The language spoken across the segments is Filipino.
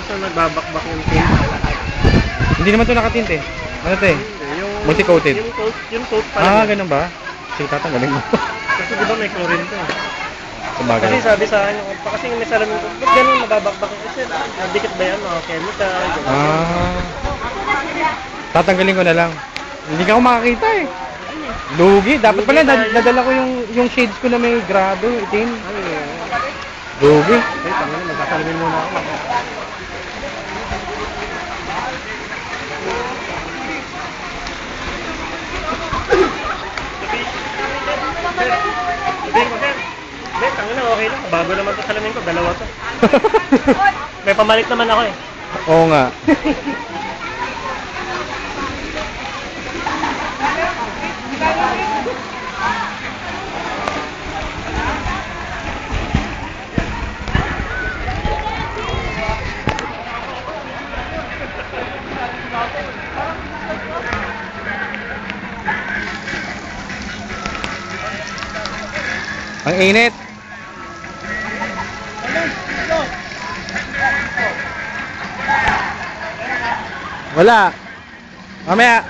so nagbabakbak yung tint sa lahat. Hindi naman to nakatint eh. Ano to eh? Yung multi-coated. Yung coat pala. Ganun ba? Sige, tatanggalin mo. Kasi di ba may chlorine to eh. Sabagay. Kasi sabi sa akin, kasi may salamin ko, ba't ganun nababakbak? Kasi dikit ba yan, mga chemical? Tatanggalin ko na lang. Hindi ka ako makakita eh. Lugi. Dapat pala, nadala ko yung shades ko na may grado, itim. Lugi. Ay, tangin, magkasalamin muna ako. Hindi, tangin na, okay lang. Bago naman ito salamin ko, dalawa to. May pamalit naman ako eh. Oo nga. Ang init. Wala. Mamaya.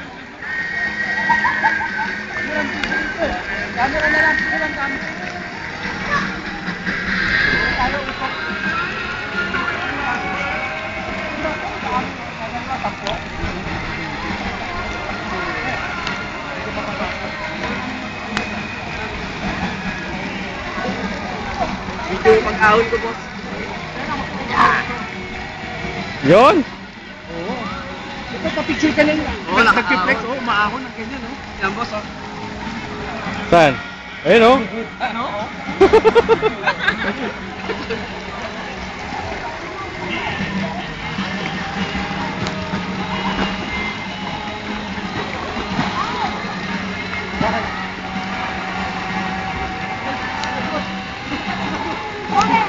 Camera na lang, lang kami. Dito yung pag-ahon ko, boss. Yun. Oo. Ito, pa-picture ka lang. Oo, nakapiplex. Oo, maahon ng ganyan, no? Yan, boss, oh. Saan? Ayun oh. Ano? Okay.